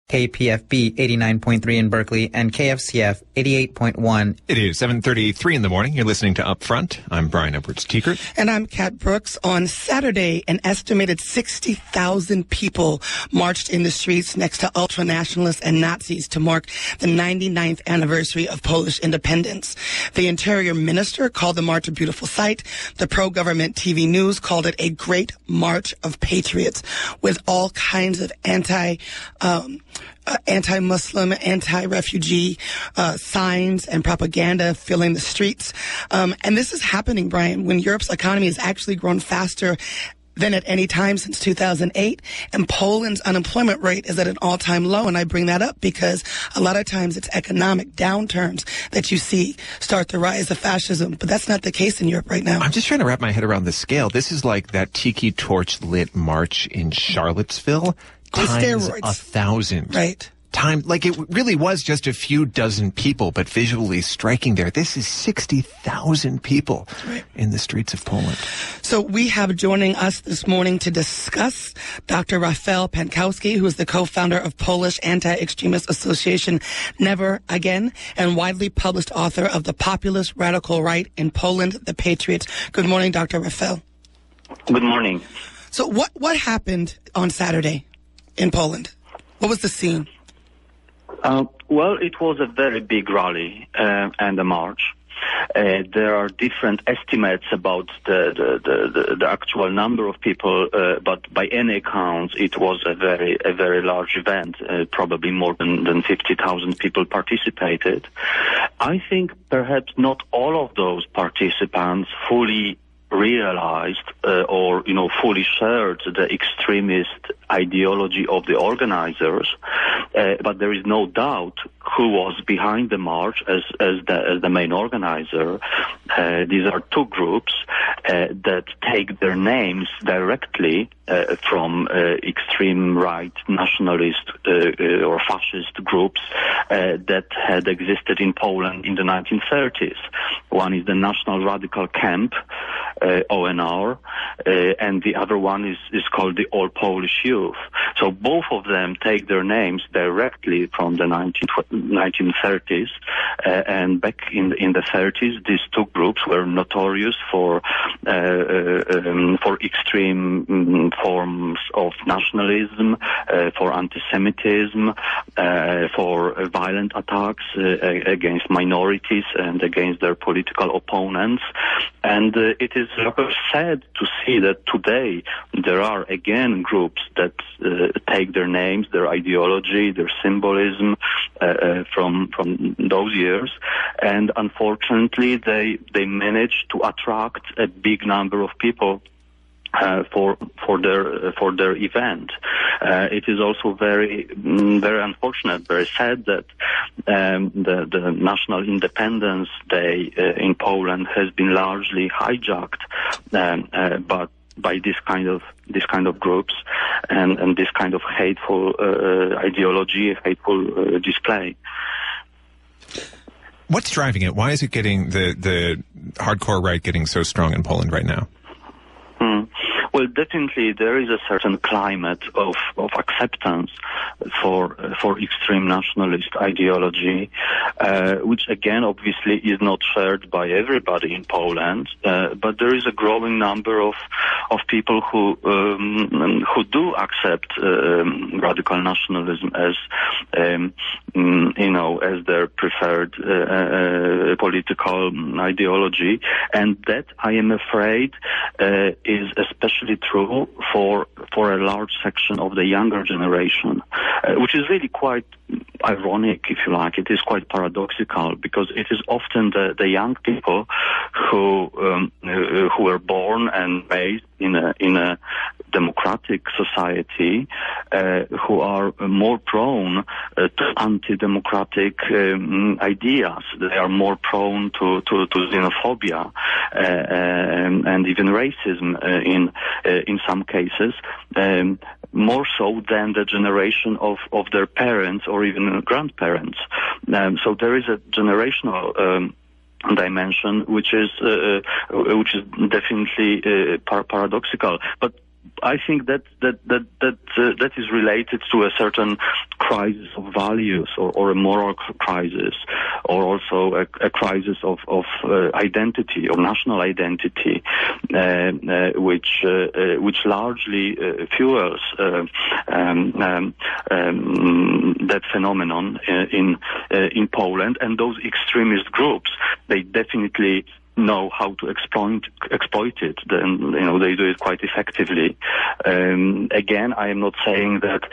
KPFB 89.3 in Berkeley, and KFCF 88.1. It is 7:33 in the morning. You're listening to Upfront. I'm Brian Edwards-Teekert. And I'm Kat Brooks. On Saturday, an estimated 60,000 people marched in the streets next to ultranationalists and Nazis to mark the 99th anniversary of Polish independence. The Interior Minister called the march a beautiful sight. The pro-government TV news called it a great march of patriots, with all kinds of anti-Muslim, anti-refugee signs and propaganda filling the streets. And this is happening, Brian, when Europe's economy has actually grown faster than at any time since 2008. And Poland's unemployment rate is at an all-time low. And I bring that up because a lot of times it's economic downturns that you see start the rise of fascism. But that's not the case in Europe right now. I'm just trying to wrap my head around the scale. This is like that tiki torch lit march in Charlottesville times steroids. 1,000. Right. Like it really was just a few dozen people, but visually striking there. This is 60,000 people in the streets of Poland. So we have joining us this morning to discuss Dr. Rafał Pankowski, who is the co-founder of Polish Anti-Extremist Association Never Again, and widely published author of The Populist Radical Right in Poland, The Patriots. Good morning, Dr. Rafał. Good morning. So what happened on Saturday in Poland? What was the scene? Well, it was a very big rally and a march. There are different estimates about the actual number of people, but by any account, it was a very large event. Probably more than 50,000 people participated. I think perhaps not all of those participants fully realized or fully shared the extremist ideology of the organizers, but there is no doubt who was behind the march as the main organizer. These are two groups that take their names directly from extreme right nationalist or fascist groups that had existed in Poland in the 1930s. One is the National Radical Camp, ONR, and the other one is called the All Polish Youth. So both of them take their names directly from the 1930s, and back in the 30s, these two groups were notorious for extreme forms of nationalism, for anti-Semitism, for violent attacks against minorities and against their political opponents. And it is sad to see that today there are again groups that take their names, their ideology, their symbolism from those years, and unfortunately they manage to attract a big number of people for their event. It is also very unfortunate, very sad that the National Independence Day in Poland has been largely hijacked, but by this kind of groups and this kind of hateful ideology, hateful display. What's driving it? Why is it getting the hardcore right getting so strong in Poland right now? Well, definitely there is a certain climate of acceptance for extreme nationalist ideology, which again obviously is not shared by everybody in Poland, but there is a growing number of people who do accept radical nationalism as as their preferred political ideology, and that, I am afraid, is especially true for a large section of the younger generation, which is really quite ironic, if you like. It is quite paradoxical, because it is often the young people who were born and raised in a democratic society who are more prone to anti-democratic ideas. They are more prone to xenophobia and even racism in some cases, more so than the generation of their parents or even grandparents. So there is a generational dimension which is definitely paradoxical. But I think that is related to a certain crisis of values, or a moral crisis, or also a crisis of identity, or national identity, which largely fuels that phenomenon in Poland. And those extremist groups, they definitely know how to exploit it. Then, they do it quite effectively. Again, I am not saying that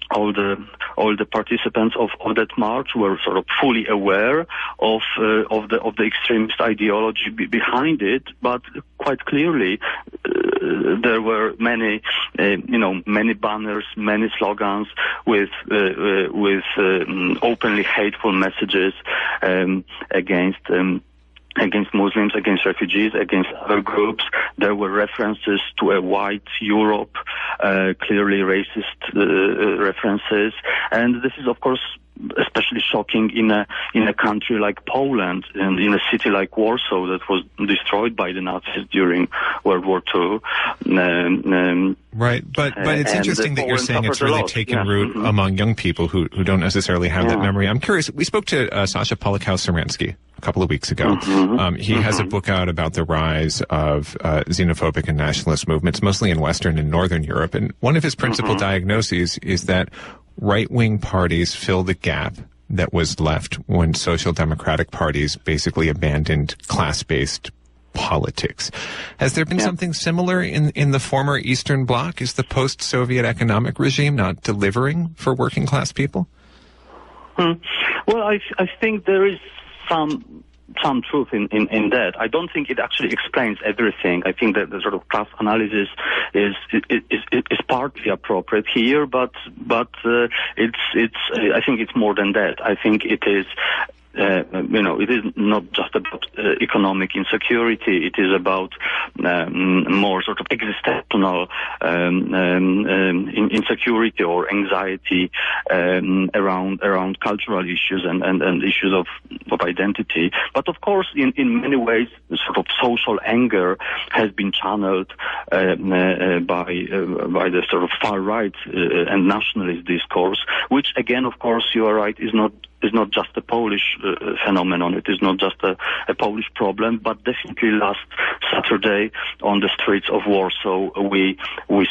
all the participants of that march were sort of fully aware of the extremist ideology behind it, but quite clearly there were many banners, many slogans with openly hateful messages against Muslims, against refugees, against other groups. There were references to a white Europe, clearly racist references, and this is, of course, especially shocking in a country like Poland, and in a city like Warsaw that was destroyed by the Nazis during World War II. Right, but it's interesting that you're saying it's really taken root among young people who don't necessarily have that memory. I'm curious. We spoke to Sasha Polikow-Saransky a couple of weeks ago. He has a book out about the rise of xenophobic and nationalist movements, mostly in Western and Northern Europe. And one of his principal diagnoses is that right-wing parties fill the gap that was left when social democratic parties basically abandoned class-based politics. Has there been something similar in the former Eastern Bloc? Is the post-Soviet economic regime not delivering for working-class people? Well, I think there is some truth in that. I don't think it actually explains everything. I think that the sort of class analysis is partly appropriate here, but it's I think it's more than that. I think it is. It is not just about economic insecurity. It is about more sort of existential insecurity or anxiety around cultural issues and issues of identity. But of course, in many ways, sort of social anger has been channeled by the sort of far right and nationalist discourse, which again, of course, you are right, is not just a Polish phenomenon. It is not just a Polish problem, but definitely last Saturday on the streets of Warsaw, we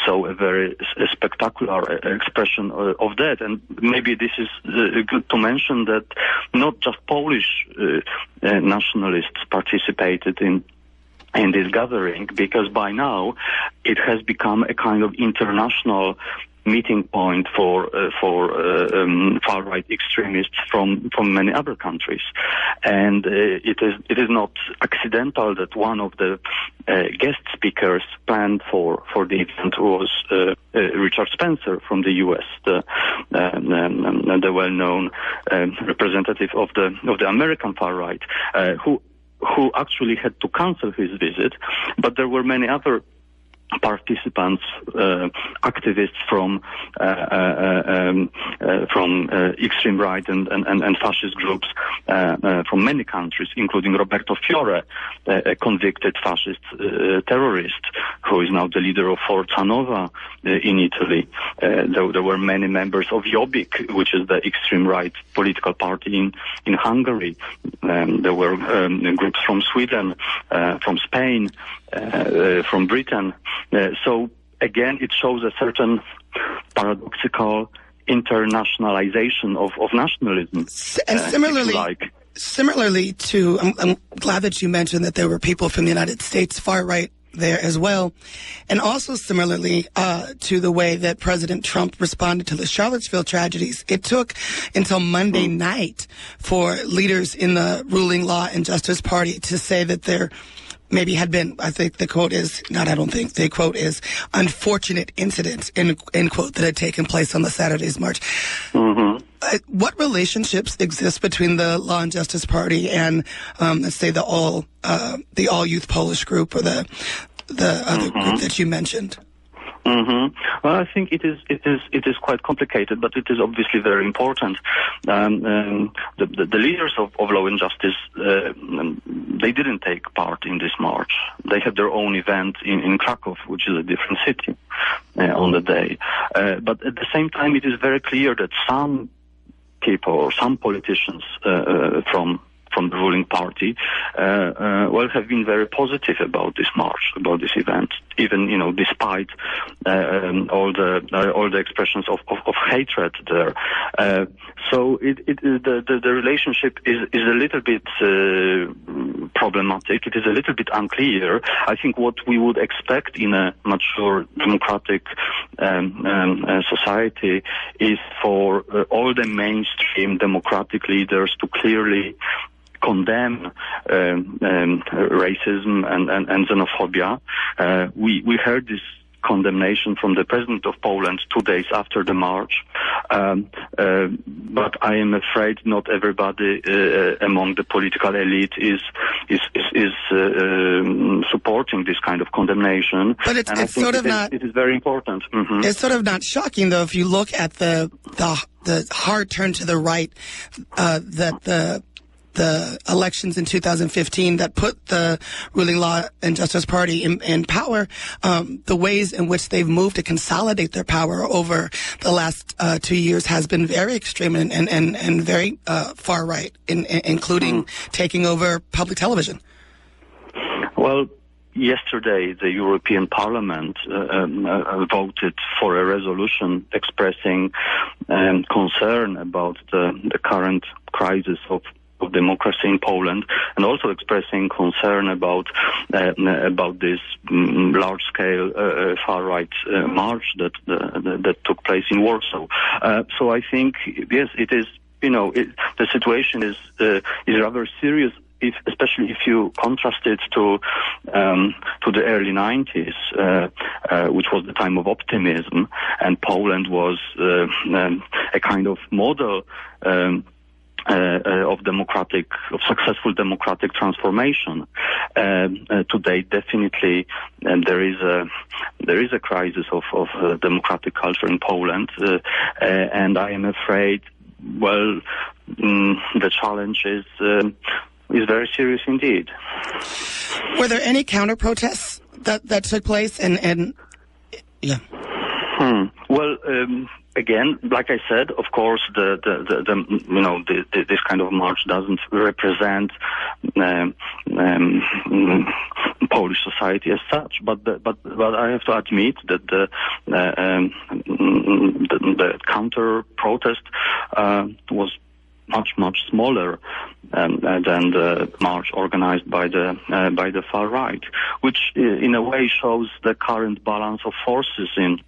saw a very spectacular expression of that. And maybe this is good to mention that not just Polish nationalists participated in this gathering, because by now it has become a kind of international meeting point for far-right extremists from many other countries, and it is not accidental that one of the guest speakers planned for the event was Richard Spencer from the U.S., the well-known representative of the American far-right, who actually had to cancel his visit, but there were many other participants, activists from extreme right and fascist groups from many countries, including Roberto Fiore, a convicted fascist terrorist who is now the leader of Forza Nova in Italy. There were many members of Jobbik, which is the extreme right political party in Hungary. There were groups from Sweden, from Spain, from Britain. So again, it shows a certain paradoxical internationalization of nationalism. And similarly to, I'm glad that you mentioned that there were people from the United States far right there as well. And also similarly to the way that President Trump responded to the Charlottesville tragedies, it took until Monday night for leaders in the ruling Law and Justice Party to say that there maybe had been, I think the quote is, the quote is, unfortunate incidents, end quote, that had taken place on the Saturday's march. What relationships exist between the Law and Justice Party and, let's say, the all youth Polish group or the other group that you mentioned? Well, I think it is quite complicated, but it is obviously very important. The leaders of Law and Justice, they didn't take part in this march. They had their own event in Krakow, which is a different city, on the day. But at the same time, it is very clear that some people or some politicians from the ruling party, have been very positive about this march, about this event, even, despite all the expressions of hatred there. So the relationship is a little bit problematic. It is a little bit unclear. I think what we would expect in a mature democratic society is for all the mainstream democratic leaders to clearly condemn racism and xenophobia. We heard this condemnation from the President of Poland 2 days after the march, but I am afraid not everybody among the political elite is supporting this kind of condemnation. But it's sort of not. It is very important. Mm-hmm. It's sort of not shocking, though, if you look at the hard turn to the right that the elections in 2015 that put the ruling Law and Justice Party in power, the ways in which they've moved to consolidate their power over the last 2 years has been very extreme and very far right, including taking over public television. Well, yesterday, the European Parliament voted for a resolution expressing concern about the current crisis of democracy in Poland, and also expressing concern about this large-scale far-right march that took place in Warsaw. So I think, yes, it is. The situation is rather serious. Especially if you contrast it to the early 90s, which was the time of optimism, and Poland was a kind of model of successful democratic transformation. Today, definitely, there is a crisis of democratic culture in Poland, and I am afraid, the challenge is very serious indeed. Were there any counter protests that took place? And yeah. Well, again, like I said, of course, this kind of march doesn't represent Polish society as such. But I have to admit that the counter protest was much smaller than the march organized by the far right, which in a way shows the current balance of forces in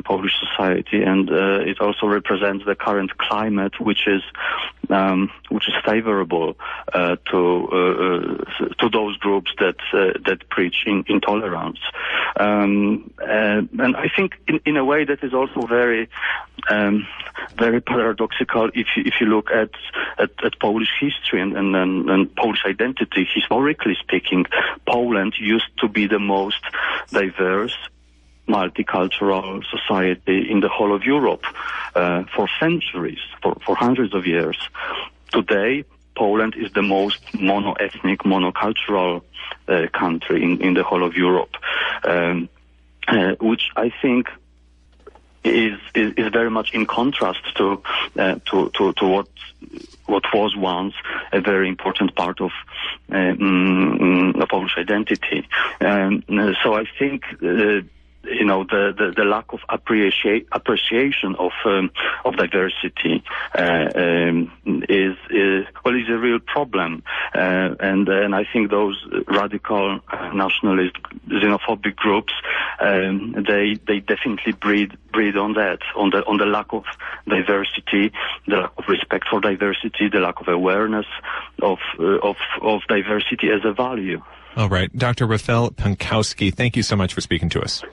Polish society, and it also represents the current climate, which is favorable to those groups that preach intolerance, and I think in a way that is also very paradoxical if you look at Polish history and Polish identity. Historically speaking, Poland used to be the most diverse multicultural society in the whole of Europe for centuries, for hundreds of years. Today, Poland is the most mono-ethnic, monocultural country in the whole of Europe, which I think is very much in contrast to what was once a very important part of Polish identity. So I think the lack of appreciation of diversity is a real problem, and I think those radical nationalist xenophobic groups they definitely breed on that, on the lack of diversity, the lack of respect for diversity, the lack of awareness of diversity as a value. All right, Dr. Rafał Pankowski, thank you so much for speaking to us.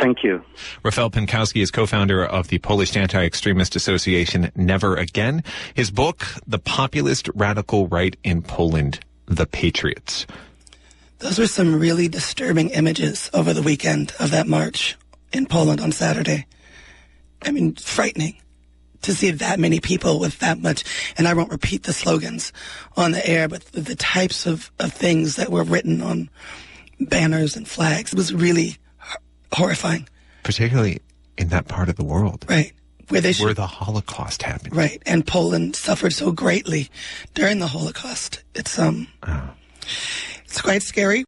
Thank you. Rafał Pankowski is co-founder of the Polish anti-extremist association Never Again. His book, The Populist Radical Right in Poland, The Patriots. Those were some really disturbing images over the weekend of that march. in Poland on Saturday. I mean, frightening to see that many people with that much, and I won't repeat the slogans on the air, but the types of things that were written on banners and flags. It was really horrifying. Particularly in that part of the world. Right. Where the Holocaust happened. Right. And Poland suffered so greatly during the Holocaust. It's quite scary.